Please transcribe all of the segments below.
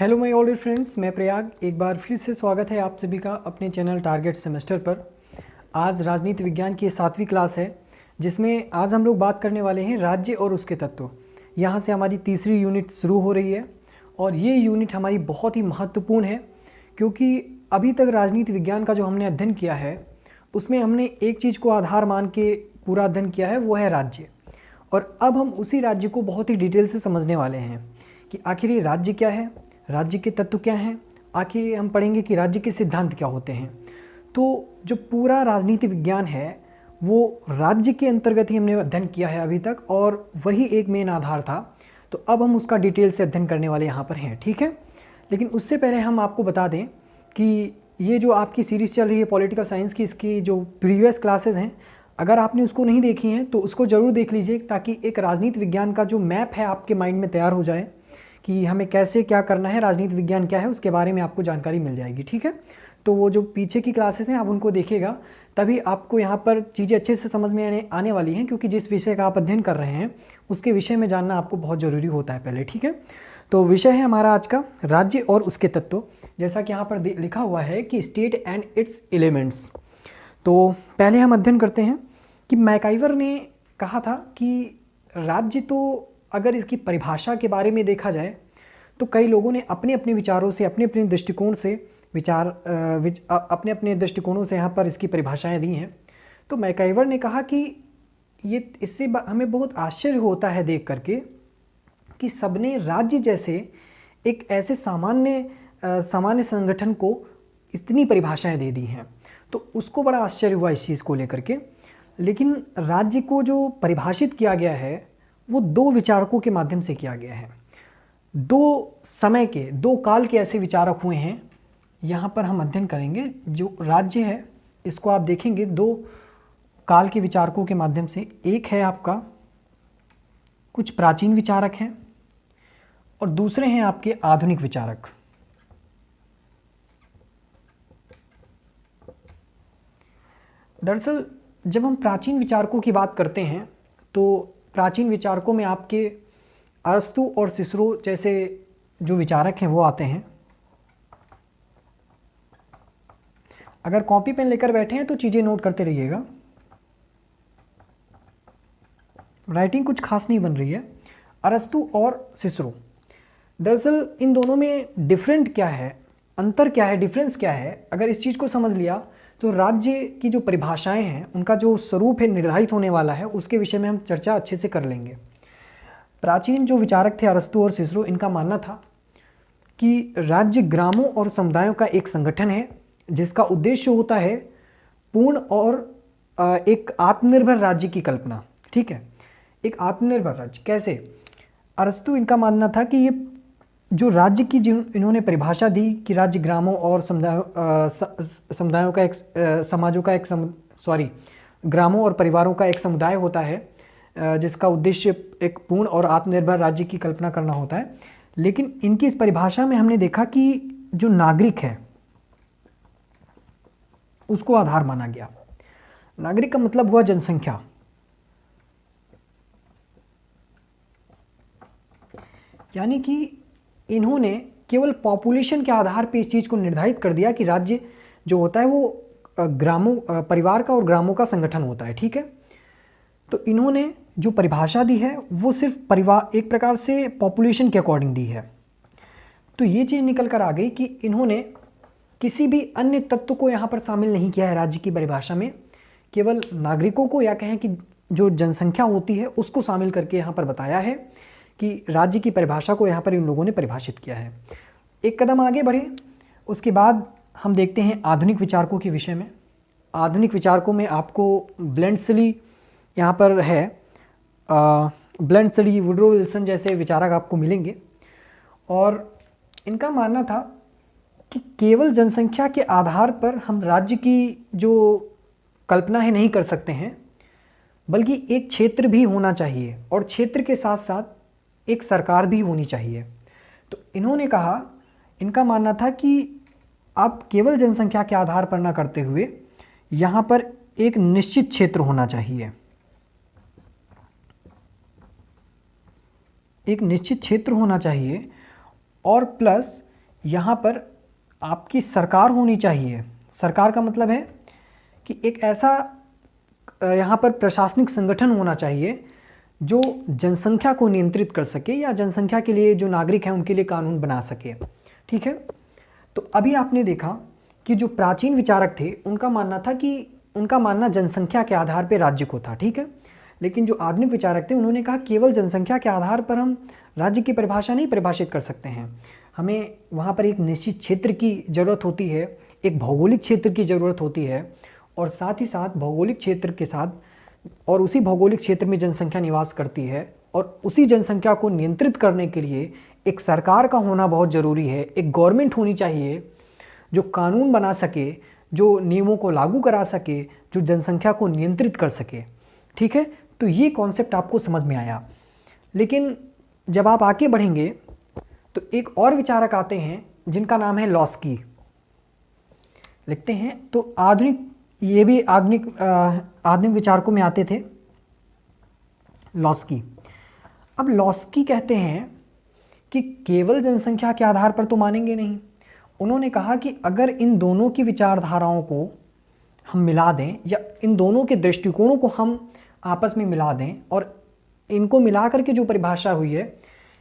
Hello my all dear friends, मैं प्रयाग एक बार फिर से स्वागत है आप सभी का अपने चैनल टारगेट सेमेस्टर पर। आज राजनीति विज्ञान की 7वीं क्लास है, जिसमें आज हम लोग बात करने वाले हैं राज्य और उसके तत्व। यहाँ से हमारी तीसरी यूनिट शुरू हो रही है और ये यूनिट हमारी बहुत ही महत्वपूर्ण है, क्योंकि अभी तक राजनीति विज्ञान का जो हमने अध्ययन किया है उसमें हमने एक चीज़ को आधार मान के पूरा अध्ययन किया है, वो है राज्य। और अब हम उसी राज्य को बहुत ही डिटेल से समझने वाले हैं कि आखिर ये राज्य क्या है, राज्य के तत्व क्या हैं, आखिर हम पढ़ेंगे कि राज्य के सिद्धांत क्या होते हैं। तो जो पूरा राजनीति विज्ञान है वो राज्य के अंतर्गत ही हमने अध्ययन किया है अभी तक, और वही एक मेन आधार था। तो अब हम उसका डिटेल से अध्ययन करने वाले यहाँ पर हैं, ठीक है। लेकिन उससे पहले हम आपको बता दें कि ये जो आपकी सीरीज़ चल रही है पॉलिटिकल साइंस की, इसकी जो प्रीवियस क्लासेस हैं, अगर आपने उसको नहीं देखी हैं तो उसको ज़रूर देख लीजिए, ताकि एक राजनीति विज्ञान का जो मैप है आपके माइंड में तैयार हो जाए कि हमें कैसे क्या करना है, राजनीति विज्ञान क्या है, उसके बारे में आपको जानकारी मिल जाएगी, ठीक है। तो वो जो पीछे की क्लासेस हैं आप उनको देखिएगा, तभी आपको यहाँ पर चीज़ें अच्छे से समझ में आने वाली हैं, क्योंकि जिस विषय का आप अध्ययन कर रहे हैं उसके विषय में जानना आपको बहुत ज़रूरी होता है पहले, ठीक है। तो विषय है हमारा आज का राज्य और उसके तत्व। जैसा कि यहाँ पर लिखा हुआ है कि स्टेट एंड इट्स एलिमेंट्स। तो पहले हम अध्ययन करते हैं कि मैकाइवर ने कहा था कि राज्य, तो अगर इसकी परिभाषा के बारे में देखा जाए तो कई लोगों ने अपने अपने विचारों से, अपने अपने दृष्टिकोण से अपने अपने दृष्टिकोणों से यहाँ पर इसकी परिभाषाएं दी हैं। तो मैकाइवर ने कहा कि ये इससे हमें बहुत आश्चर्य होता है देख करके कि सबने राज्य जैसे एक ऐसे सामान्य संगठन को इतनी परिभाषाएं दे दी हैं। तो उसको बड़ा आश्चर्य हुआ इस चीज़ को लेकर के। लेकिन राज्य को जो परिभाषित किया गया है वो दो विचारकों के माध्यम से किया गया है। दो काल के ऐसे विचारक हुए हैं, यहाँ पर हम अध्ययन करेंगे। जो राज्य है इसको आप देखेंगे दो काल के विचारकों के माध्यम से। एक है आपका कुछ प्राचीन विचारक हैं और दूसरे हैं आपके आधुनिक विचारक। दरअसल जब हम प्राचीन विचारकों की बात करते हैं तो प्राचीन विचारकों में आपके अरस्तु और सिसरो जैसे जो विचारक हैं वो आते हैं। अगर कॉपी पेन लेकर बैठे हैं तो चीज़ें नोट करते रहिएगा, राइटिंग कुछ खास नहीं बन रही है। अरस्तु और सिसरो, दरअसल इन दोनों में डिफरेंट क्या है, अंतर क्या है, डिफरेंस क्या है, अगर इस चीज़ को समझ लिया तो राज्य की जो परिभाषाएं हैं उनका जो स्वरूप है निर्धारित होने वाला है, उसके विषय में हम चर्चा अच्छे से कर लेंगे। प्राचीन जो विचारक थे अरस्तु और सिसरो, इनका मानना था कि राज्य ग्रामों और समुदायों का एक संगठन है जिसका उद्देश्य होता है पूर्ण और एक आत्मनिर्भर राज्य की कल्पना, ठीक है। एक आत्मनिर्भर राज्य कैसे? अरस्तु, इनका मानना था कि ये जो राज्य की इन्होंने परिभाषा दी कि राज्य ग्रामों और समुदायों का एक समाजों का एक ग्रामों और परिवारों का एक समुदाय होता है जिसका उद्देश्य एक पूर्ण और आत्मनिर्भर राज्य की कल्पना करना होता है। लेकिन इनकी इस परिभाषा में हमने देखा कि जो नागरिक है उसको आधार माना गया। नागरिक का मतलब हुआ जनसंख्या। यानी कि इन्होंने केवल पॉपुलेशन के आधार पे इस चीज़ को निर्धारित कर दिया कि राज्य जो होता है वो परिवार का और ग्रामों का संगठन होता है, ठीक है। तो इन्होंने जो परिभाषा दी है वो सिर्फ परिवार, एक प्रकार से पॉपुलेशन के अकॉर्डिंग दी है। तो ये चीज़ निकल कर आ गई कि इन्होंने किसी भी अन्य तत्व को यहाँ पर शामिल नहीं किया है राज्य की परिभाषा में, केवल नागरिकों को, या कहें कि जो जनसंख्या होती है उसको शामिल करके यहाँ पर बताया है कि राज्य की परिभाषा को यहाँ पर इन लोगों ने परिभाषित किया है। एक कदम आगे बढ़े, उसके बाद हम देखते हैं आधुनिक विचारकों के विषय में। आधुनिक विचारकों में आपको ब्लेंड्सली यहाँ पर है, ब्लेंड्सली, वुडरो विल्सन जैसे विचारक आपको मिलेंगे। और इनका मानना था कि केवल जनसंख्या के आधार पर हम राज्य की जो कल्पना है नहीं कर सकते हैं, बल्कि एक क्षेत्र भी होना चाहिए और क्षेत्र के साथ साथ एक सरकार भी होनी चाहिए। तो इन्होंने कहा, इनका मानना था कि आप केवल जनसंख्या के आधार पर ना करते हुए यहाँ पर एक निश्चित क्षेत्र होना चाहिए, एक निश्चित क्षेत्र होना चाहिए और प्लस यहाँ पर आपकी सरकार होनी चाहिए। सरकार का मतलब है कि एक ऐसा यहाँ पर प्रशासनिक संगठन होना चाहिए जो जनसंख्या को नियंत्रित कर सके या जनसंख्या के लिए जो नागरिक हैं उनके लिए कानून बना सके। ठीक है, तो अभी आपने देखा कि जो प्राचीन विचारक थे उनका मानना जनसंख्या के आधार पर राज्य को था। ठीक है, लेकिन जो आधुनिक विचारक थे उन्होंने कहा केवल जनसंख्या के आधार पर हम राज्य की परिभाषा नहीं परिभाषित कर सकते हैं, हमें वहाँ पर एक निश्चित क्षेत्र की ज़रूरत होती है, एक भौगोलिक क्षेत्र की ज़रूरत होती है, और साथ ही साथ भौगोलिक क्षेत्र के साथ और उसी भौगोलिक क्षेत्र में जनसंख्या निवास करती है, और उसी जनसंख्या को नियंत्रित करने के लिए एक सरकार का होना बहुत ज़रूरी है। एक गवर्नमेंट होनी चाहिए जो कानून बना सके, जो नियमों को लागू करा सके, जो जनसंख्या को नियंत्रित कर सके। ठीक है, तो ये कॉन्सेप्ट आपको समझ में आया। लेकिन जब आप आगे बढ़ेंगे तो एक और विचारक आते हैं जिनका नाम है लॉस्की। लिखते हैं तो ये भी आधुनिक विचारकों में आते थे, लॉस्की। अब लॉस्की कहते हैं कि केवल जनसंख्या के आधार पर तो मानेंगे नहीं। उन्होंने कहा कि अगर इन दोनों की विचारधाराओं को हम मिला दें या इन दोनों के दृष्टिकोणों को हम आपस में मिला दें और इनको मिला करके जो परिभाषा हुई है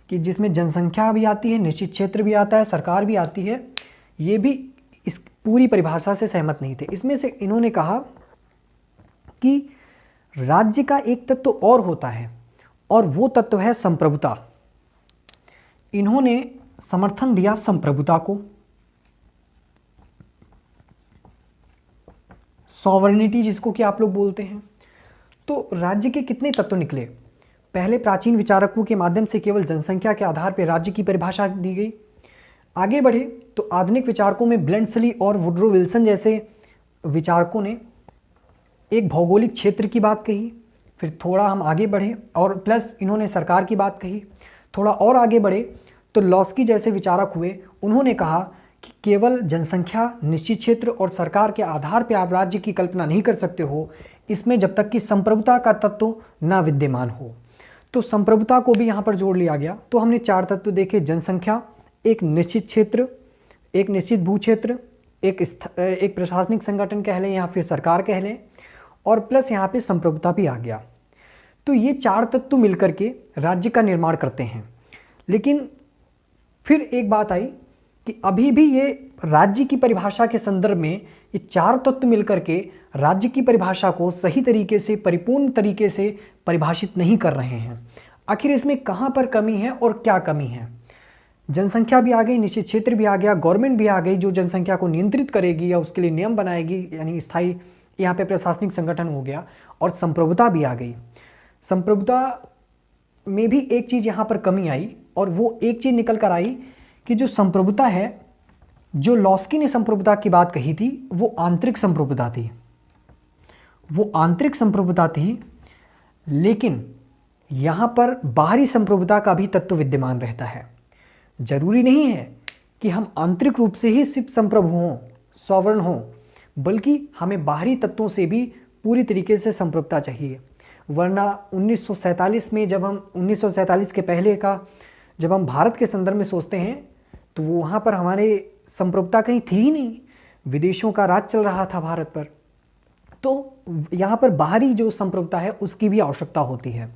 कि जिसमें जनसंख्या भी आती है, निश्चित क्षेत्र भी आता है, सरकार भी आती है, ये भी इस पूरी परिभाषा से सहमत नहीं थे। इसमें से इन्होंने कहा कि राज्य का एक तत्व और होता है और वो तत्व है संप्रभुता। इन्होंने समर्थन दिया संप्रभुता को, सॉवरेनिटी जिसको कि आप लोग बोलते हैं। तो राज्य के कितने तत्व निकले? पहले प्राचीन विचारकों के माध्यम से केवल जनसंख्या के आधार पर राज्य की परिभाषा दी गई। आगे बढ़े तो आधुनिक विचारकों में ब्लेंडसली और वुडरो विल्सन जैसे विचारकों ने एक भौगोलिक क्षेत्र की बात कही। फिर थोड़ा हम आगे बढ़े और प्लस इन्होंने सरकार की बात कही। थोड़ा और आगे बढ़े तो लॉस्की जैसे विचारक हुए, उन्होंने कहा कि केवल जनसंख्या, निश्चित क्षेत्र और सरकार के आधार पर आप राज्य की कल्पना नहीं कर सकते हो, इसमें जब तक कि संप्रभुता का तत्व ना विद्यमान हो। तो संप्रभुता को भी यहाँ पर जोड़ लिया गया। तो हमने 4 तत्व देखे, जनसंख्या, एक निश्चित क्षेत्र, एक निश्चित भूक्षेत्र, एक प्रशासनिक संगठन कह लें या फिर सरकार कह लें, और प्लस यहाँ पे संप्रभुता भी आ गया। तो ये 4 तत्व मिलकर के राज्य का निर्माण करते हैं। लेकिन फिर एक बात आई कि अभी भी ये राज्य की परिभाषा के संदर्भ में ये 4 तत्व मिलकर के राज्य की परिभाषा को सही तरीके से, परिपूर्ण तरीके से परिभाषित नहीं कर रहे हैं। आखिर इसमें कहाँ पर कमी है और क्या कमी है? जनसंख्या भी आ गई, निश्चित क्षेत्र भी आ गया, गवर्नमेंट भी आ गई जो जनसंख्या को नियंत्रित करेगी या उसके लिए नियम बनाएगी, यानी स्थायी यहाँ पे प्रशासनिक संगठन हो गया, और संप्रभुता भी आ गई। संप्रभुता में भी एक चीज़ यहाँ पर कमी आई, और वो एक चीज़ निकल कर आई कि जो संप्रभुता है, जो लॉस्की ने संप्रभुता की बात कही थी, वो आंतरिक संप्रभुता थी। वो आंतरिक संप्रभुता थी, लेकिन यहाँ पर बाहरी संप्रभुता का भी तत्व विद्यमान रहता है। जरूरी नहीं है कि हम आंतरिक रूप से ही सिर्फ संप्रभु हों, सॉवरन हों, बल्कि हमें बाहरी तत्वों से भी पूरी तरीके से संप्रभुता चाहिए। वरना 1947 में जब हम 1947 के पहले का जब हम भारत के संदर्भ में सोचते हैं तो वहाँ पर हमारे संप्रभुता कहीं थी ही नहीं, विदेशों का राज चल रहा था भारत पर। तो यहाँ पर बाहरी जो संप्रभुता है उसकी भी आवश्यकता होती है,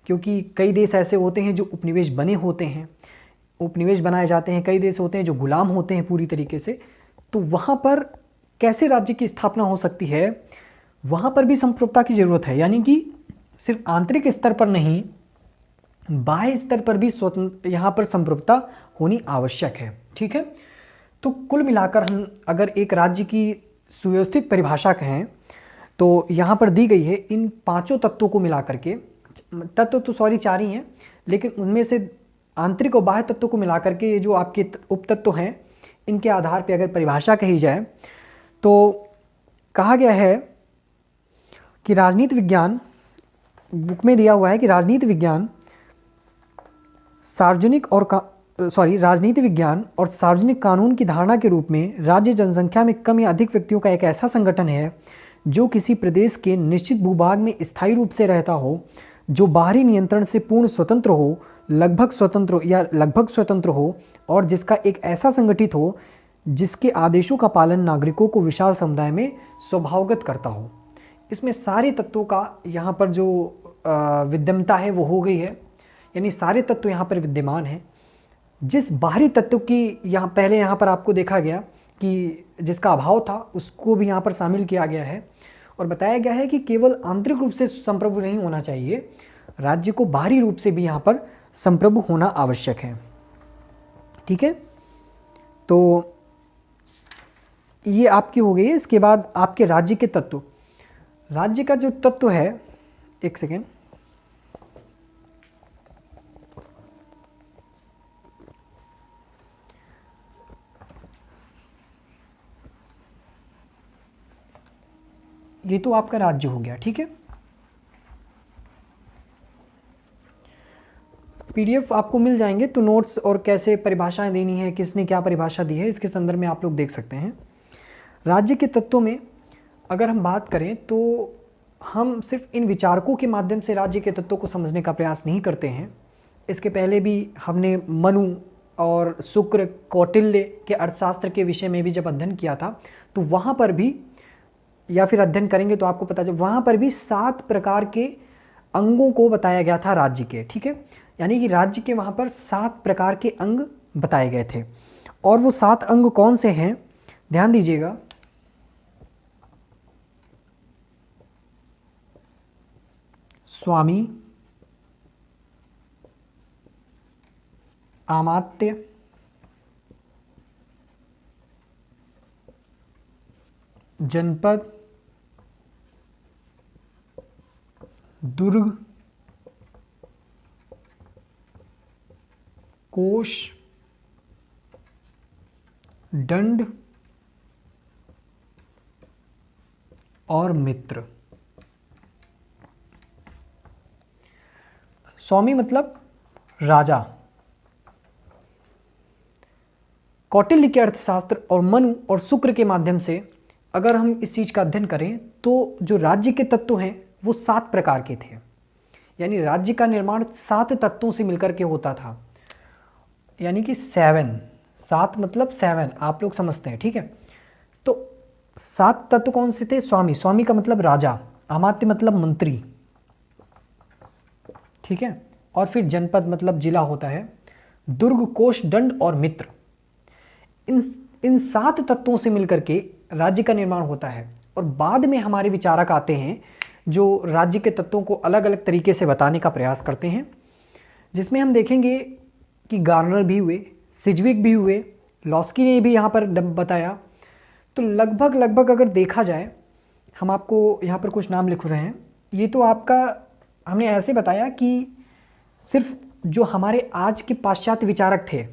क्योंकि कई देश ऐसे होते हैं जो उपनिवेश बने होते हैं, उपनिवेश बनाए जाते हैं, कई देश होते हैं जो गुलाम होते हैं पूरी तरीके से। तो वहाँ पर कैसे राज्य की स्थापना हो सकती है? वहाँ पर भी संप्रभुता की ज़रूरत है, यानी कि सिर्फ आंतरिक स्तर पर नहीं, बाह्य स्तर पर भी स्वतंत्र यहाँ पर संप्रभुता होनी आवश्यक है। ठीक है, तो कुल मिलाकर हम अगर एक राज्य की सुव्यवस्थित परिभाषा कहें तो यहाँ पर दी गई है इन 5 तत्वों को मिला करके, तत्व तो 4 ही हैं, लेकिन उनमें से आंतरिक और बाह्य तत्वों को मिलाकर के ये जो आपके उपतत्व हैं, इनके आधार पर अगर परिभाषा कही जाए तो कहा गया है कि राजनीति विज्ञान, बुक में दिया हुआ है कि राजनीति विज्ञान राजनीति विज्ञान और सार्वजनिक कानून की धारणा के रूप में राज्य जनसंख्या में कम या अधिक व्यक्तियों का एक ऐसा संगठन है जो किसी प्रदेश के निश्चित भूभाग में स्थायी रूप से रहता हो, जो बाहरी नियंत्रण से पूर्ण स्वतंत्र हो, लगभग स्वतंत्र हो और जिसका एक ऐसा संगठित हो जिसके आदेशों का पालन नागरिकों को विशाल समुदाय में स्वभावगत करता हो। इसमें सारे तत्वों का यहाँ पर जो विद्यमता है वो हो गई है, यानी सारे तत्व यहाँ पर विद्यमान हैं। जिस बाहरी तत्व की पहले यहाँ पर आपको देखा गया कि जिसका अभाव था उसको भी यहाँ पर शामिल किया गया है और बताया गया है कि केवल आंतरिक रूप से संप्रभु नहीं होना चाहिए, राज्य को बाहरी रूप से भी यहाँ पर संप्रभु होना आवश्यक है। ठीक है, तो ये आपकी हो गई है। इसके बाद आपके राज्य के तत्व, राज्य का जो तत्व है, एक सेकेंड, ये तो आपका राज्य हो गया। ठीक है, पीडीएफ आपको मिल जाएंगे, तो नोट्स और कैसे परिभाषाएं देनी है, किसने क्या परिभाषा दी है, इसके संदर्भ में आप लोग देख सकते हैं। राज्य के तत्वों में अगर हम बात करें तो हम सिर्फ इन विचारकों के माध्यम से राज्य के तत्वों को समझने का प्रयास नहीं करते हैं। इसके पहले भी हमने मनु और शुक्र, कौटिल्य के अर्थशास्त्र के विषय में भी जब अध्ययन किया था तो वहाँ पर भी, या फिर अध्ययन करेंगे तो आपको पता चले, वहाँ पर भी 7 प्रकार के अंगों को बताया गया था राज्य के। ठीक है, यानी कि राज्य के वहाँ पर 7 प्रकार के अंग बताए गए थे। और वो 7 अंग कौन से हैं, ध्यान दीजिएगा। स्वामी, अमात्य, जनपद, दुर्ग, कोष, दंड और मित्र। स्वामी मतलब राजा। कौटिल्य के अर्थशास्त्र और मनु और शुक्र के माध्यम से अगर हम इस चीज़ का अध्ययन करें तो जो राज्य के तत्व हैं वो 7 प्रकार के थे, यानी राज्य का निर्माण 7 तत्वों से मिलकर के होता था, यानी कि 7 मतलब 7, आप लोग समझते हैं। ठीक है, तो 7 तत्व कौन से थे? स्वामी, स्वामी का मतलब राजा, अमात्य मतलब मंत्री, ठीक है, और फिर जनपद मतलब जिला होता है, दुर्ग, कोष, दंड और मित्र। इन 7 तत्वों से मिलकर के राज्य का निर्माण होता है। और बाद में हमारे विचारक आते हैं जो राज्य के तत्वों को अलग अलग तरीके से बताने का प्रयास करते हैं, जिसमें हम देखेंगे कि गार्नर भी हुए, सिजविक भी हुए, लॉस्की ने भी यहाँ पर बताया। तो लगभग अगर देखा जाए, हम आपको यहाँ पर कुछ नाम लिख रहे हैं। ये तो आपका हमने ऐसे बताया कि सिर्फ जो हमारे आज के पाश्चात्य विचारक थे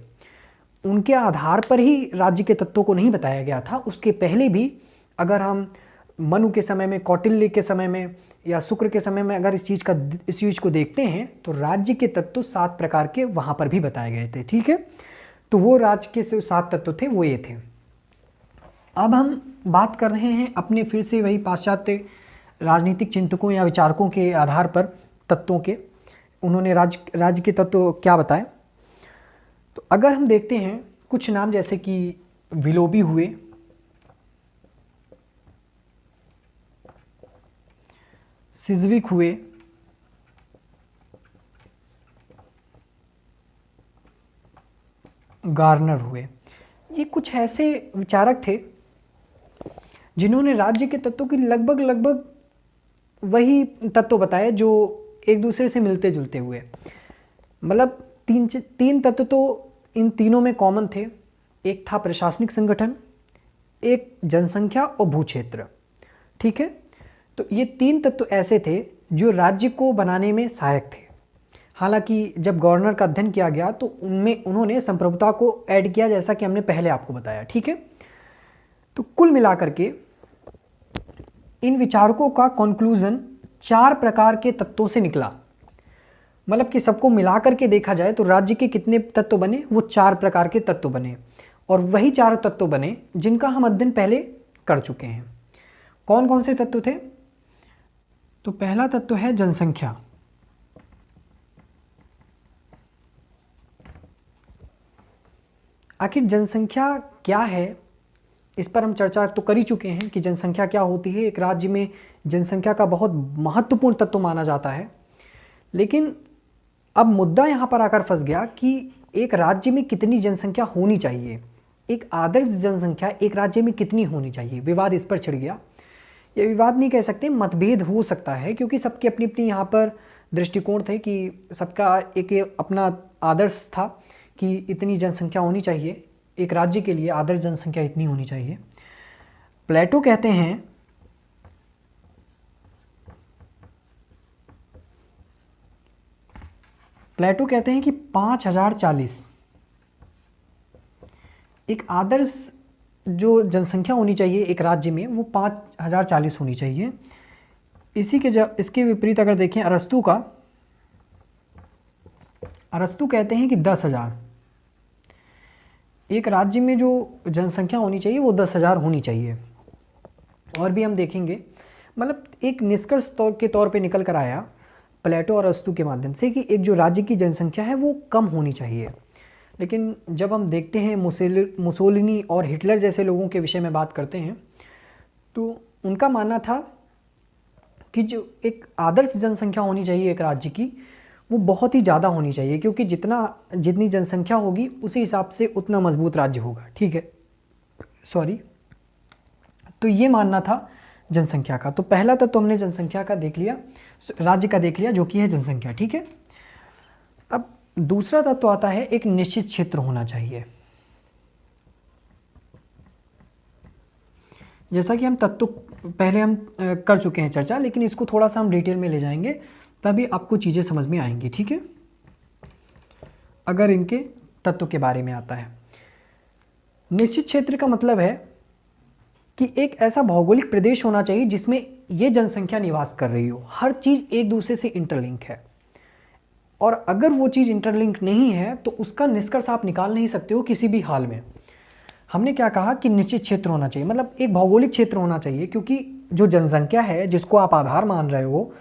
उनके आधार पर ही राज्य के तत्वों को नहीं बताया गया था। उसके पहले भी अगर हम मनु के समय में, कौटिल्य के समय में या शुक्र के समय में अगर इस चीज़ को देखते हैं तो राज्य के तत्व 7 प्रकार के वहाँ पर भी बताए गए थे। ठीक है, तो वो राज्य के 7 तत्व थे, वो ये थे। अब हम बात कर रहे हैं अपने फिर से वही पाश्चात्य राजनीतिक चिंतकों या विचारकों के आधार पर तत्वों के, उन्होंने राज्य के तत्व क्या बताए। तो अगर हम देखते हैं कुछ नाम जैसे कि विलोबी हुए, सिजविक हुए, गार्नर हुए, ये कुछ ऐसे विचारक थे जिन्होंने राज्य के तत्वों की लगभग वही तत्व बताए जो एक दूसरे से मिलते जुलते हुए। मतलब 3 तत्व तो इन तीनों में कॉमन थे। एक था प्रशासनिक संगठन, एक जनसंख्या और भूक्षेत्र। ठीक है, तो ये 3 तत्व ऐसे थे जो राज्य को बनाने में सहायक थे। हालांकि जब गवर्नर का अध्ययन किया गया तो उनमें उन्होंने संप्रभुता को ऐड किया, जैसा कि हमने पहले आपको बताया। ठीक है, तो कुल मिलाकर के इन विचारकों का कंक्लूजन 4 प्रकार के तत्वों से निकला। मतलब कि सबको मिलाकर के देखा जाए तो राज्य के कितने तत्व बने, वो 4 प्रकार के तत्व बने, और वही 4 तत्व बने जिनका हम अध्ययन पहले कर चुके हैं। कौन कौन से तत्व थे? तो पहला तत्व है जनसंख्या। आखिर जनसंख्या क्या है, इस पर हम चर्चा तो कर ही चुके हैं कि जनसंख्या क्या होती है। एक राज्य में जनसंख्या का बहुत महत्वपूर्ण तत्व माना जाता है। लेकिन अब मुद्दा यहाँ पर आकर फंस गया कि एक राज्य में कितनी जनसंख्या होनी चाहिए, एक आदर्श जनसंख्या एक राज्य में कितनी होनी चाहिए, विवाद इस पर छिड़ गया। ये विवाद नहीं कह सकते, मतभेद हो सकता है, क्योंकि सबकी अपनी अपनी यहाँ पर दृष्टिकोण थे कि सबका एक अपना आदर्श था कि इतनी जनसंख्या होनी चाहिए, एक राज्य के लिए आदर्श जनसंख्या इतनी होनी चाहिए। प्लेटो कहते हैं कि 5040 एक आदर्श जो जनसंख्या होनी चाहिए एक राज्य में वो 5040 होनी चाहिए। इसके विपरीत अगर देखें अरस्तु कहते हैं कि 10,000 एक राज्य में जो जनसंख्या होनी चाहिए वो 10,000 होनी चाहिए। और भी हम देखेंगे, मतलब एक निष्कर्ष के तौर पे निकल कर आया प्लेटो और अरस्तु के माध्यम से कि एक जो राज्य की जनसंख्या है वो कम होनी चाहिए। लेकिन जब हम देखते हैं मुसोलिनी और हिटलर जैसे लोगों के विषय में बात करते हैं तो उनका मानना था कि जो एक आदर्श जनसंख्या होनी चाहिए एक राज्य की वो बहुत ही ज़्यादा होनी चाहिए, क्योंकि जितनी जनसंख्या होगी उसी हिसाब से उतना मजबूत राज्य होगा। ठीक है, तो ये मानना था जनसंख्या का। तो पहला तत्व हमने जनसंख्या का देख लिया, राज्य का देख लिया, जो कि है जनसंख्या। ठीक है, अब दूसरा तत्व आता है एक निश्चित क्षेत्र होना चाहिए। जैसा कि हम तत्व पहले हम कर चुके हैं चर्चा, लेकिन इसको थोड़ा सा हम डिटेल में ले जाएंगे तभी आपको चीज़ें समझ में आएंगी। ठीक है, अगर इनके तत्व के बारे में आता है। निश्चित क्षेत्र का मतलब है कि एक ऐसा भौगोलिक प्रदेश होना चाहिए जिसमें ये जनसंख्या निवास कर रही हो, हर चीज़ एक दूसरे से इंटरलिंक है। और अगर वो चीज़ इंटरलिंक नहीं है तो उसका निष्कर्ष आप निकाल नहीं सकते हो किसी भी हाल में। हमने क्या कहा कि निश्चित क्षेत्र होना चाहिए, मतलब एक भौगोलिक क्षेत्र होना चाहिए, क्योंकि जो जनसंख्या है जिसको आप आधार मान रहे हो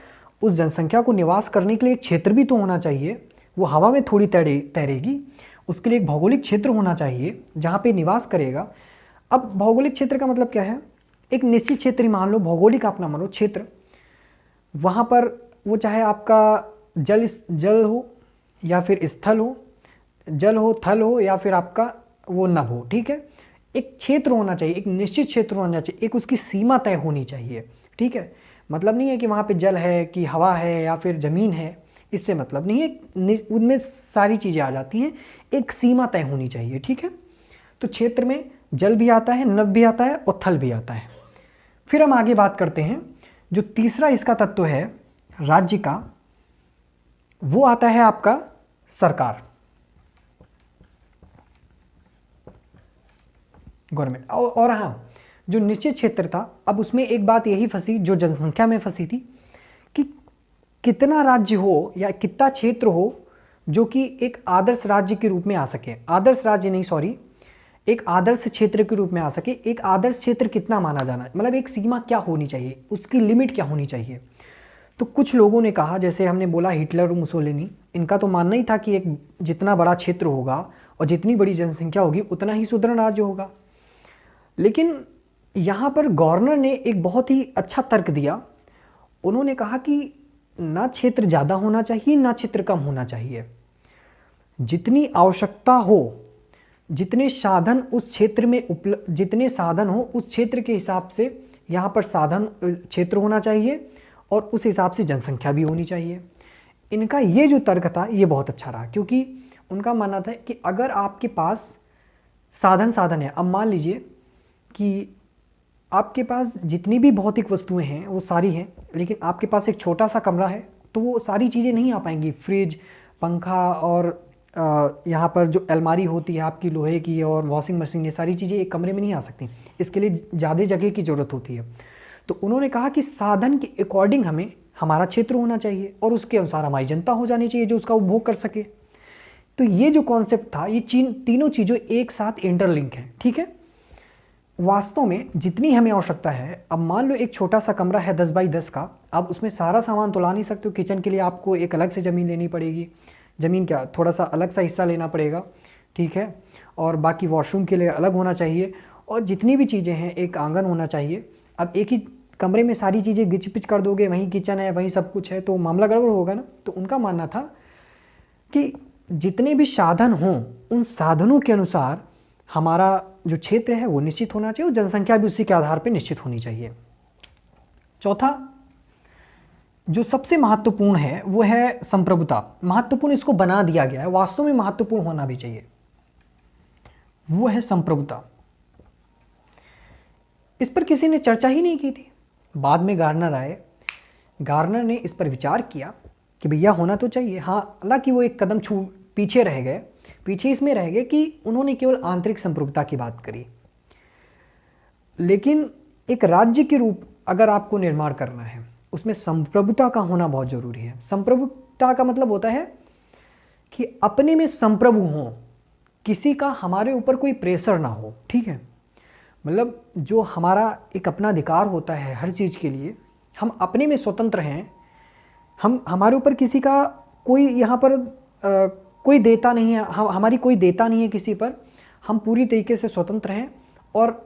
उस जनसंख्या को निवास करने के लिए एक क्षेत्र भी तो होना चाहिए। वो हवा में थोड़ी तैरेगी, उसके लिए एक भौगोलिक क्षेत्र होना चाहिए जहाँ पे निवास करेगा। अब भौगोलिक क्षेत्र का मतलब क्या है, एक निश्चित क्षेत्र ही मान लो, भौगोलिक आप ना मानो, क्षेत्र, वहाँ पर वो चाहे आपका जल हो या फिर स्थल हो, जल हो, थल हो या फिर आपका वो नभ हो। ठीक है, एक क्षेत्र होना चाहिए, एक निश्चित क्षेत्र होना चाहिए, एक उसकी सीमा तय होनी चाहिए। ठीक है, मतलब नहीं है कि वहाँ पे जल है कि हवा है या फिर ज़मीन है, इससे मतलब नहीं है, उनमें सारी चीज़ें आ जाती हैं, एक सीमा तय होनी चाहिए। ठीक है, तो क्षेत्र में जल भी आता है, नभ भी आता है और थल भी आता है। फिर हम आगे बात करते हैं, जो तीसरा इसका तत्व है राज्य का, वो आता है आपका सरकार, गवर्नमेंट। और हाँ, जो निश्चित क्षेत्र था, अब उसमें एक बात यही फंसी जो जनसंख्या में फंसी थी कि कितना राज्य हो या कितना क्षेत्र हो जो कि एक आदर्श राज्य के रूप में आ सके, आदर्श राज्य नहीं, सॉरी, एक आदर्श क्षेत्र के रूप में आ सके। एक आदर्श क्षेत्र कितना माना जाना, मतलब एक सीमा क्या होनी चाहिए, उसकी लिमिट क्या होनी चाहिए। तो कुछ लोगों ने कहा, जैसे हमने बोला हिटलर और मुसोलिनी, इनका तो मानना ही था कि एक जितना बड़ा क्षेत्र होगा और जितनी बड़ी जनसंख्या होगी उतना ही सुदृढ़ राज्य होगा। लेकिन यहाँ पर गवर्नर ने एक बहुत ही अच्छा तर्क दिया। उन्होंने कहा कि ना क्षेत्र ज़्यादा होना चाहिए ना क्षेत्र कम होना चाहिए, जितनी आवश्यकता हो, जितने साधन उस क्षेत्र में जितने साधन हो उस क्षेत्र के हिसाब से यहाँ पर साधन क्षेत्र होना चाहिए और उस हिसाब से जनसंख्या भी होनी चाहिए। इनका ये जो तर्क था ये बहुत अच्छा रहा, क्योंकि उनका मानना था कि अगर आपके पास साधन है, अब मान लीजिए कि आपके पास जितनी भी भौतिक वस्तुएं हैं वो सारी हैं, लेकिन आपके पास एक छोटा सा कमरा है तो वो सारी चीज़ें नहीं आ पाएंगी। फ्रिज, पंखा और यहाँ पर जो अलमारी होती है आपकी लोहे की और वॉशिंग मशीन, ये सारी चीज़ें एक कमरे में नहीं आ सकती, इसके लिए ज़्यादा जगह की ज़रूरत होती है। तो उन्होंने कहा कि साधन के अकॉर्डिंग हमें हमारा क्षेत्र होना चाहिए और उसके अनुसार हमारी जनता हो जानी चाहिए जो उसका उपभोग कर सके। तो ये जो कॉन्सेप्ट था, ये तीनों चीज़ों एक साथ इंटरलिंक है। ठीक है, वास्तव में जितनी हमें आवश्यकता है, अब मान लो एक छोटा सा कमरा है 10 बाई 10 का, आप उसमें सारा सामान तो ला नहीं सकते हो। किचन के लिए आपको एक अलग से ज़मीन लेनी पड़ेगी, ज़मीन क्या, थोड़ा सा अलग सा हिस्सा लेना पड़ेगा ठीक है, और बाकी वॉशरूम के लिए अलग होना चाहिए, और जितनी भी चीज़ें हैं एक आंगन होना चाहिए। अब एक ही कमरे में सारी चीज़ें गिच पिच कर दोगे, वहीं किचन है वहीं सब कुछ है, तो मामला गड़बड़ होगा ना। तो उनका मानना था कि जितने भी साधन हों उन साधनों के अनुसार हमारा जो क्षेत्र है वो निश्चित होना चाहिए, और जनसंख्या भी उसी के आधार पर निश्चित होनी चाहिए। चौथा जो सबसे महत्वपूर्ण है वो है संप्रभुता। महत्वपूर्ण इसको बना दिया गया है, वास्तव में महत्वपूर्ण होना भी चाहिए, वो है संप्रभुता। इस पर किसी ने चर्चा ही नहीं की थी। बाद में गार्नर आए, गार्नर ने इस पर विचार किया कि भैया होना तो चाहिए। हाँ, हालांकि वो एक कदम पीछे रह गए। पीछे इसमें रह गए कि उन्होंने केवल आंतरिक संप्रभुता की बात करी, लेकिन एक राज्य के रूप अगर आपको निर्माण करना है उसमें संप्रभुता का होना बहुत जरूरी है। संप्रभुता का मतलब होता है कि अपने में संप्रभु हो, किसी का हमारे ऊपर कोई प्रेशर ना हो, ठीक है। मतलब जो हमारा एक अपना अधिकार होता है हर चीज़ के लिए, हम अपने में स्वतंत्र हैं, हमारे ऊपर किसी का कोई यहाँ पर कोई देता नहीं है, हमारी कोई देता नहीं है किसी पर, हम पूरी तरीके से स्वतंत्र हैं और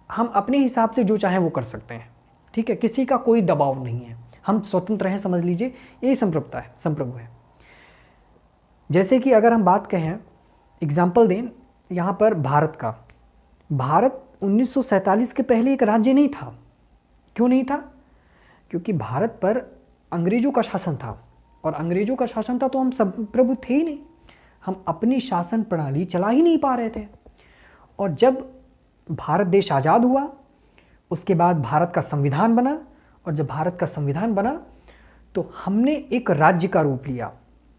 हम अपने हिसाब से जो चाहें वो कर सकते हैं, ठीक है। किसी का कोई दबाव नहीं है, हम स्वतंत्र हैं, समझ लीजिए यही संप्रभुता है, संप्रभु है। जैसे कि अगर हम बात कहें, एग्जाम्पल दें यहाँ पर भारत का, भारत 1947 के पहले एक राज्य नहीं था। क्यों नहीं था? क्योंकि भारत पर अंग्रेजों का शासन था, और अंग्रेजों का शासन था तो हम संप्रभु थे ही नहीं, हम अपनी शासन प्रणाली चला ही नहीं पा रहे थे। और जब भारत देश आज़ाद हुआ उसके बाद भारत का संविधान बना, और जब भारत का संविधान बना तो हमने एक राज्य का रूप लिया,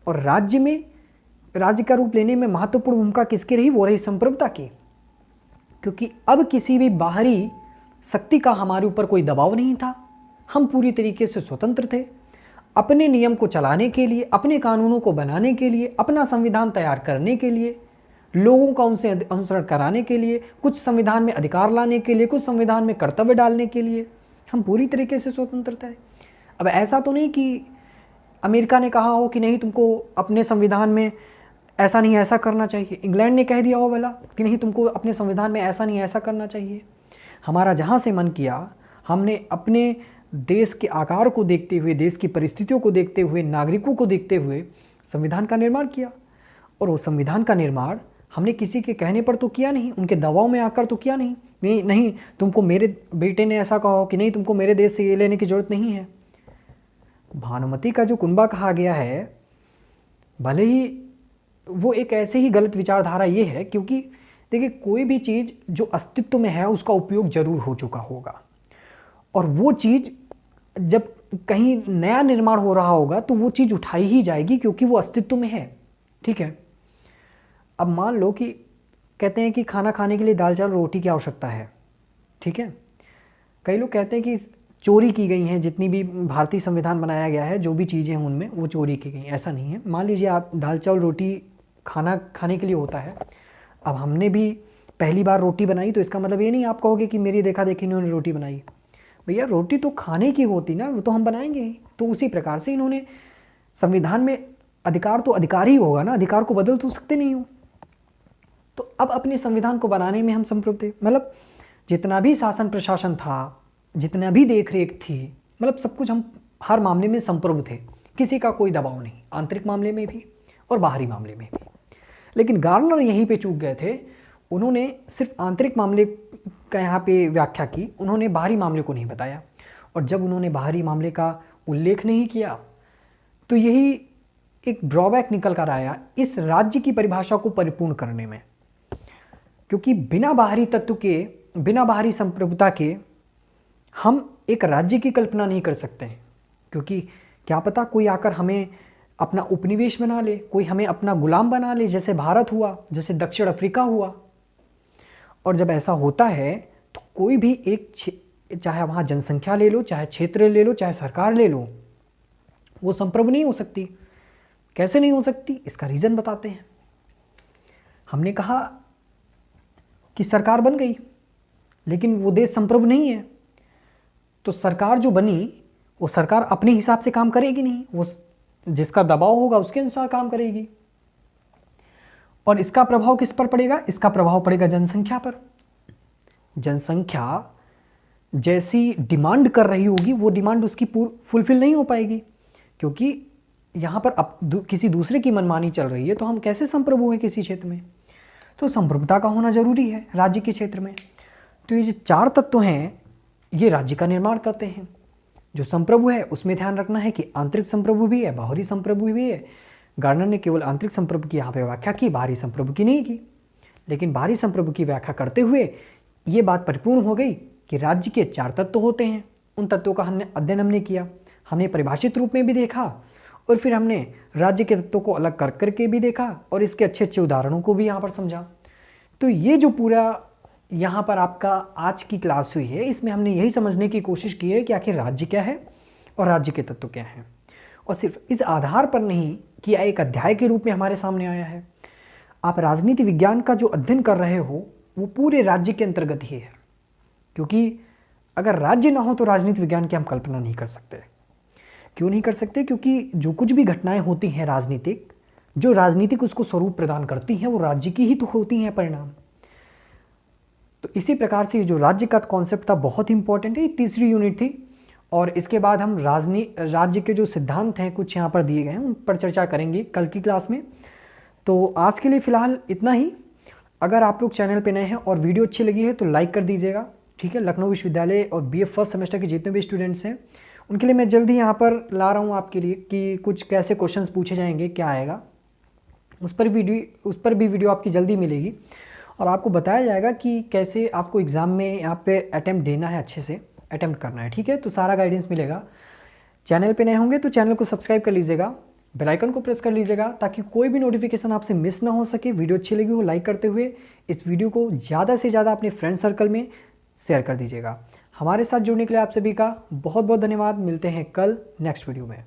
और राज्य का रूप लेने में महत्वपूर्ण भूमिका किसकी रही? वो रही संप्रभुता की। क्योंकि अब किसी भी बाहरी शक्ति का हमारे ऊपर कोई दबाव नहीं था, हम पूरी तरीके से स्वतंत्र थे अपने नियम को चलाने के लिए, अपने कानूनों को बनाने के लिए, अपना संविधान तैयार करने के लिए, लोगों का उनसे अनुसरण कराने के लिए, कुछ संविधान में अधिकार लाने के लिए, कुछ संविधान में कर्तव्य डालने के लिए हम पूरी तरीके से स्वतंत्र थे। अब ऐसा तो नहीं कि अमेरिका ने कहा हो कि नहीं तुमको अपने संविधान में ऐसा नहीं ऐसा करना चाहिए, इंग्लैंड ने कह दिया हो भला कि नहीं तुमको अपने संविधान में ऐसा नहीं ऐसा करना चाहिए। हमारा जहाँ से मन किया हमने अपने देश के आकार को देखते हुए, देश की परिस्थितियों को देखते हुए, नागरिकों को देखते हुए संविधान का निर्माण किया। और वो संविधान का निर्माण हमने किसी के कहने पर तो किया नहीं, उनके दबाव में आकर तो किया नहीं। नहीं तुमको, मेरे बेटे ने ऐसा कहा कि नहीं तुमको मेरे देश से ये लेने की ज़रूरत नहीं है। भानुमति का जो कुनबा कहा गया है, भले ही वो एक ऐसे ही गलत विचारधारा ये है, क्योंकि देखिए कोई भी चीज़ जो अस्तित्व में है उसका उपयोग जरूर हो चुका होगा, और वो चीज़ जब कहीं नया निर्माण हो रहा होगा तो वो चीज़ उठाई ही जाएगी क्योंकि वो अस्तित्व में है, ठीक है। अब मान लो कि कहते हैं कि खाना खाने के लिए दाल चावल रोटी की आवश्यकता है, ठीक है। कई लोग कहते हैं कि चोरी की गई हैं, जितनी भी भारतीय संविधान बनाया गया है जो भी चीज़ें हैं उनमें वो चोरी की गई। ऐसा नहीं है। मान लीजिए आप दाल चावल रोटी खाना खाने के लिए होता है, अब हमने भी पहली बार रोटी बनाई तो इसका मतलब ये नहीं आप कहोगे कि मेरी देखा देखी इन्होंने रोटी बनाई। भैया रोटी तो खाने की होती ना, वो तो हम बनाएंगे ही। तो उसी प्रकार से इन्होंने संविधान में अधिकार तो अधिकार ही होगा ना, अधिकार को बदल तो सकते नहीं हो। तो अब अपने संविधान को बनाने में हम संप्रभु थे, मतलब जितना भी शासन प्रशासन था, जितना भी देख रेख थी, मतलब सब कुछ हम हर मामले में संप्रभु थे, किसी का कोई दबाव नहीं, आंतरिक मामले में भी और बाहरी मामले में भी। लेकिन गार्नर यहीं पे चूक गए थे, उन्होंने सिर्फ आंतरिक मामले का यहाँ पे व्याख्या की, उन्होंने बाहरी मामले को नहीं बताया। और जब उन्होंने बाहरी मामले का उल्लेख नहीं किया तो यही एक ड्रॉबैक निकल कर आया इस राज्य की परिभाषा को परिपूर्ण करने में। क्योंकि बिना बाहरी तत्व के, बिना बाहरी संप्रभुता के हम एक राज्य की कल्पना नहीं कर सकते हैं। क्योंकि क्या पता कोई आकर हमें अपना उपनिवेश बना ले, कोई हमें अपना गुलाम बना ले, जैसे भारत हुआ, जैसे दक्षिण अफ्रीका हुआ। और जब ऐसा होता है तो कोई भी एक, चाहे वहाँ जनसंख्या ले लो, चाहे क्षेत्र ले लो, चाहे सरकार ले लो, वो संप्रभु नहीं हो सकती। कैसे नहीं हो सकती? इसका रीज़न बताते हैं। हमने कहा कि सरकार बन गई लेकिन वो देश संप्रभु नहीं है, तो सरकार जो बनी वो सरकार अपने हिसाब से काम करेगी नहीं, वो जिसका दबाव होगा उसके अनुसार काम करेगी। और इसका प्रभाव किस पर पड़ेगा? इसका प्रभाव पड़ेगा जनसंख्या पर। जनसंख्या जैसी डिमांड कर रही होगी वो डिमांड उसकी फुलफिल नहीं हो पाएगी, क्योंकि यहाँ पर अब किसी दूसरे की मनमानी चल रही है, तो हम कैसे संप्रभु हैं किसी क्षेत्र में? तो संप्रभुता का होना जरूरी है राज्य के क्षेत्र में। तो ये जो 4 तत्व हैं ये राज्य का निर्माण करते हैं। जो संप्रभु है उसमें ध्यान रखना है कि आंतरिक संप्रभु भी है, बाहरी संप्रभु भी है। गार्डनर ने केवल आंतरिक संप्रभु की यहाँ पे व्याख्या की, बाहरी संप्रभु की नहीं की। लेकिन बाहरी संप्रभु की व्याख्या करते हुए ये बात परिपूर्ण हो गई कि राज्य के 4 तत्व होते हैं। उन तत्वों का अध्ययन हमने किया, हमने परिभाषित रूप में भी देखा, और फिर हमने राज्य के तत्वों को अलग कर करके भी देखा, और इसके अच्छे अच्छे उदाहरणों को भी यहाँ पर समझा। तो ये जो पूरा यहाँ पर आपका आज की क्लास हुई है, इसमें हमने यही समझने की कोशिश की है कि आखिर राज्य क्या है और राज्य के तत्व क्या हैं। और सिर्फ इस आधार पर नहीं कि यह एक अध्याय के रूप में हमारे सामने आया है। आप राजनीति विज्ञान का जो अध्ययन कर रहे हो वो पूरे राज्य के अंतर्गत ही है, क्योंकि अगर राज्य ना हो तो राजनीति विज्ञान की हम कल्पना नहीं कर सकते। क्यों नहीं कर सकते? क्योंकि जो कुछ भी घटनाएं होती हैं राजनीतिक, जो राजनीतिक उसको स्वरूप प्रदान करती हैं वो राज्य की ही तो होती हैं परिणाम। तो इसी प्रकार से जो राज्य का कॉन्सेप्ट था बहुत इंपॉर्टेंट है। तीसरी यूनिट थी, और इसके बाद हम राज्य के जो सिद्धांत हैं कुछ यहाँ पर दिए गए हैं उन पर चर्चा करेंगे कल की क्लास में। तो आज के लिए फ़िलहाल इतना ही। अगर आप लोग चैनल पे नए हैं और वीडियो अच्छी लगी है तो लाइक कर दीजिएगा, ठीक है। लखनऊ विश्वविद्यालय और BA फर्स्ट सेमेस्टर के जितने भी स्टूडेंट्स हैं उनके लिए मैं जल्द ही यहाँ पर ला रहा हूँ आपके लिए कि कुछ कैसे क्वेश्चंस पूछे जाएंगे, क्या आएगा, उस पर भी वीडियो आपकी जल्दी मिलेगी, और आपको बताया जाएगा कि कैसे आपको एग्ज़ाम में यहाँ पे अटैम्प्ट देना है, अच्छे से अटैम्प्ट करना है, ठीक है। तो सारा गाइडेंस मिलेगा। चैनल पे नए होंगे तो चैनल को सब्सक्राइब कर लीजिएगा, बेल आइकन को प्रेस कर लीजिएगा ताकि कोई भी नोटिफिकेशन आपसे मिस ना हो सके। वीडियो अच्छी लगी हो लाइक करते हुए इस वीडियो को ज़्यादा से ज़्यादा अपने फ्रेंड सर्कल में शेयर कर दीजिएगा। हमारे साथ जुड़ने के लिए आप सभी का बहुत बहुत धन्यवाद। मिलते हैं कल नेक्स्ट वीडियो में।